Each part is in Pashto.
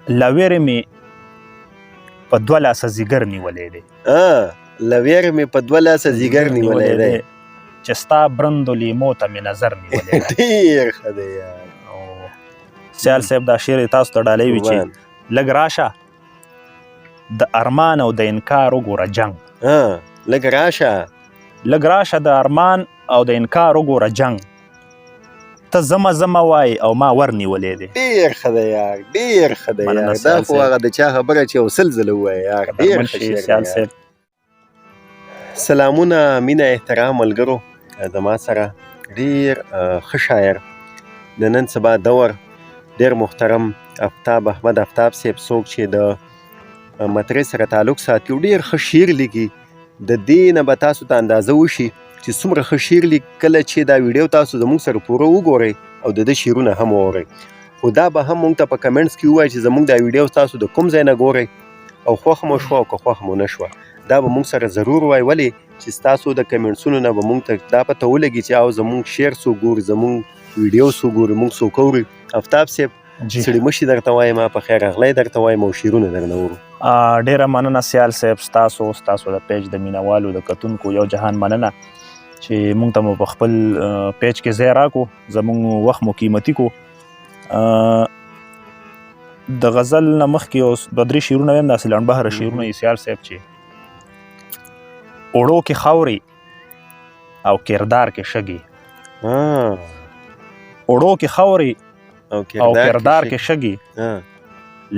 له ویرې مې په 2 لاسه ځیګر نیولی دی له ویرې مې په 2 لاسه ځیګر نیولی دی چې ستا برندو لیمو ته مې نظر نیولی دی ډېر ښه دی یار سیال صاحب دا شعر تاسو ته ډالۍ وي چې لږ راشه د ارمان او د انکار وګوره جنګ لږ راشه د ارمان او د انکار وګوره جنګ ته زما وای او ما ور نیولی دی ډېر ښه دی یار ډېر ښه دی یار دا خو هغه د چا خبره چې یو سل ځله ووایه یار ډېر ښه شعر دی سلامونه مینه احترام ملګرو زما سره ډېر ښه شاعر د نن سبا دور ډېر محترم افتاب احمد افتاب صاحب څوک چې د مطرح سره تعلق ساتي او ډېر ښه شعر لیکي د دې نه به تاسو ته اندازه وشي چې څومره ښه شعر لیکي کله چې دا ویډیو تاسو زموږ سره پوره وګورئ او د ده شعرونه هم واورئ خو دا به هم موږ ته په کمنټس کې ووایي چې زموږ دا ویډیو تاسو د کوم ځای نه ګورئ او خوښ مو شوه او که خوښ مو نه شوه دا به موږ سره ضرور وایي ولې چې ستاسو د کمنټسونو نه به موږ ته دا پته ولګي چې او زموږ شعر څوک ګوري زموږ ویډیو څوک ګوري موږ څوک اوري افتاب صاحب سړي مشي درته وایم په خیر راغلی درته وایم او شعرونه درنه اورو ډېره مننه سیال صاحب ستاسو د پیج د مینوالو د کتونکو یو جهان مننه چې موږ ته مو په خپل پیج کې ځای راکړو زموږ وخت مو قیمتي کو د غزل نه مخکې اوس 2-3 شعرونه ویم داسې لنډبهره شعرونه یې سیال صاحب چې اوړو کې خاورې او کردار کې شګې اوړو کې خاورې او کردار کې شګې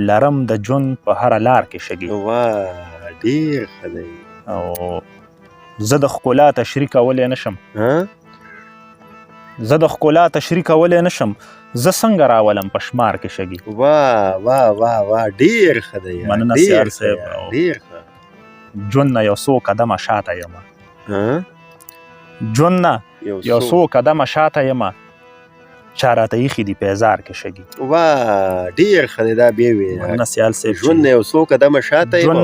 لرم د ژوند په هره لار کې شګې ډېر ښه دی او زه د ښکلا تشریح کولی نشم زه څنګه راولم په شمار کې شګې ډېر ښه دی مننه سیال صاحب ژوند نه یو څو قدمه شاته یمه چا راته ایښي دي پیزار کې شګې ډېر ښه دی دا بیا وې ژوند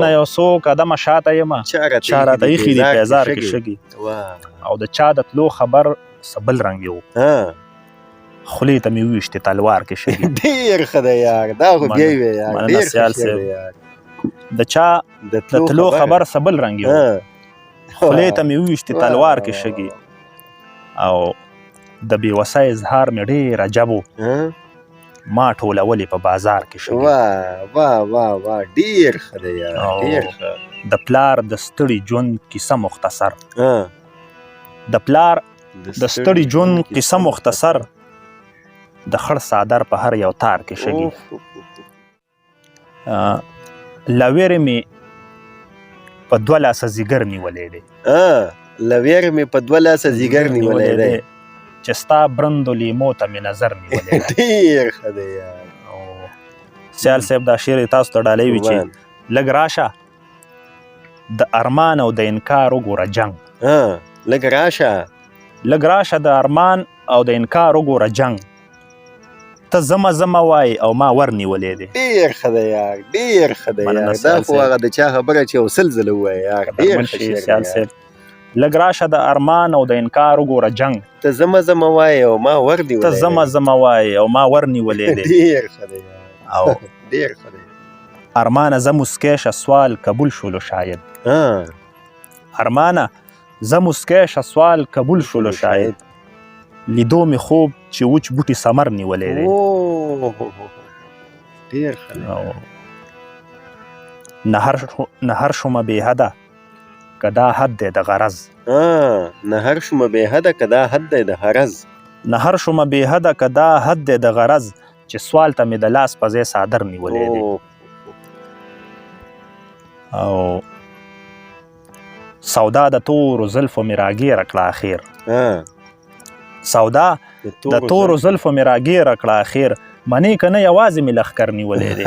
نه یو څو قدمه شاته یمه چا راته ایښي دي پیزار کې شګې او د چا د تلو خبر څه بل رنګ یو خولې ته مې وویشتې تلوار کې شګې ډېر ښه دی یار دا خو بیا وې یار ډېر ښه شعر دی یار د چا د تلو خبر څه بل رنګ یو خولې ته مې وویشتې تلوار کې شګې او د بېوسۍ اظهار مې ډېر عجب و ما ټولولې په بازار کې شګې ډېر ښه دی یار ډېر ښه د پلار د ستړي ژوند کیسه مختصر د خړ څادر په هر یو تار کې شګې له ویرې مې په 2 لاسه ځیګر نیولی دی چې ستا برندو لیمو ته مې نظر نیولی دی ډېر ښه دی یار سیال صاحب دا شعر تاسو ته ډالۍ وي چې لږ راشه د ارمان او د انکار وګوره جنګ لږ راشه د ارمان او د انکار وګوره جنګ ته زما وای او ما ور نیولی دی ډېر ښه دی یار ډېر ښه دی یار دا خو هغه د چا خبره چې یو سل ځله ووایه یار ډېر ښه شعر دی لږ راشه د ارمان او د انکار وګوره جنګ ته زما وای او ما ور نیولی دی ډېر ښه دی او ډېر ښه دی ارمانه زه موسکی شه سوال قبول شولو شاید لیدو مې خوب چې وچ بوټي ثمر نیولی دی ډېر ښه دی نهر شومه بې حده که دا حد دی د غرض چې سوال ته مې د لاس په ځای څادر نیولی دی او سودا د تورو زلفو مې راګیره کړه اخیر منې که نه یوازې مې لښکر نیولی دی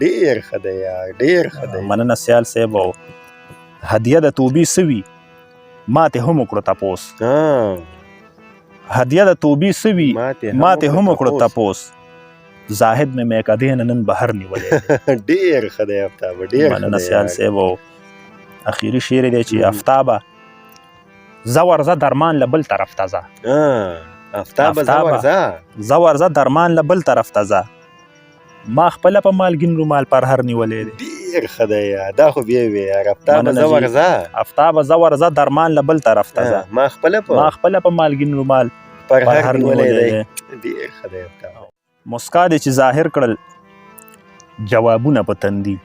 ډېر ښه دی یار ډېر ښه دی مننه سیال صاحب او هدیه د توبې څه وي ماتې هم وکړو تپوس زاهد مې میکدې نه نن بهر نیولی ډېر ښه دی افتابه ډېر مننه سیال صاحب او اخیري شعر دی چې افتابه زه ورځه درمان له بل طرف ته ځه درمان له بل طرف ته ځه ما خپله په مالګین رومال پرهر نیولی دی. ډېر ښه دی یار، دا خو بیا وې یار. افتابه زه ورځه، افتابه زه ورځه درمان له بل طرف ته ځه. ما خپله په مالګین رومال پرهر نیولی دی. ډېر ښه دی افتابه. مسکا دې چې ظاهر کړل جوابونه په تندي،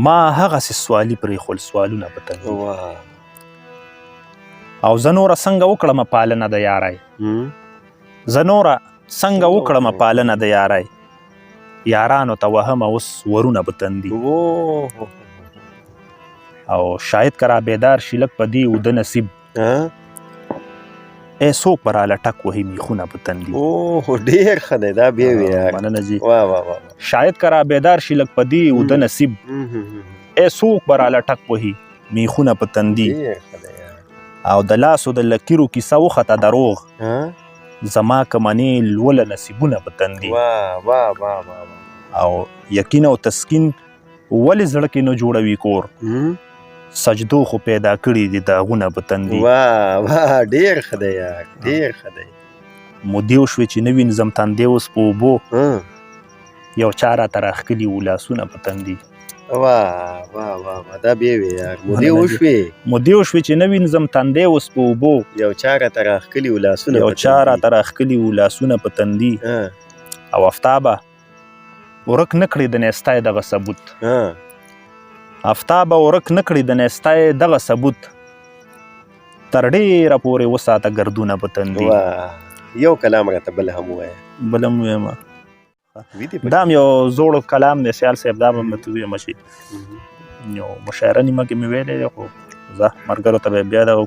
ما هغسې سوالي پرېښول سوالونه په تندي. او زه نوره څنګه وکړم پالنه د یارۍ، زه نوره څنګه وکړم پالنه د یارۍ، یارانو ته وهمه اوس ورونه په تندي. او شاید که را بیدار شي لږ په دې اوده نصیب، ای څوک به راله ټک وهي میخونه په تندي. ډېر ښه دی، دا بیا وې یار. مننه جي. شاید که را بیدار شي لږ په دې اوده نصیب، ای څوک به راله ټک وهي میخونه په تندي. او د لاسو د لکیرو کیسه وخته دروغ، زما که منې لوله نصیبونه په تندي. او یقین او تسکین ولې زړه کې نه جوړوي کور، سجدو خو پیدا کړي دي داغونه په تندي. ډېر ښه دی یار، ډېر ښه دی. مودې وشوې چې نه وینځم تندی اوس په اوبو، یو چا راته راښکلي وو لاسونه په تندي. دا بیا وې یار. مودې وشوې چې نه وینځم تندی اوس په اوبو، یو چا راته راښکلي وو لاسونه په تندي. او افتابه ورک نه کړې د نیستای دغه ثبوت، افتابه ورک نه کړې د نیستای دغه ثبوت، تر ډېره پورې وساته ګردونه په تندي. یو کلام راته بل هم ووایه. بل هم ووایم، دا هم یو زوړ کلام دی سیال صاحب، دا به هم درته ووایم چې یو مشاعره نیمه کې مې ویلی دی، خو زه ملګرو ته به بیا دغه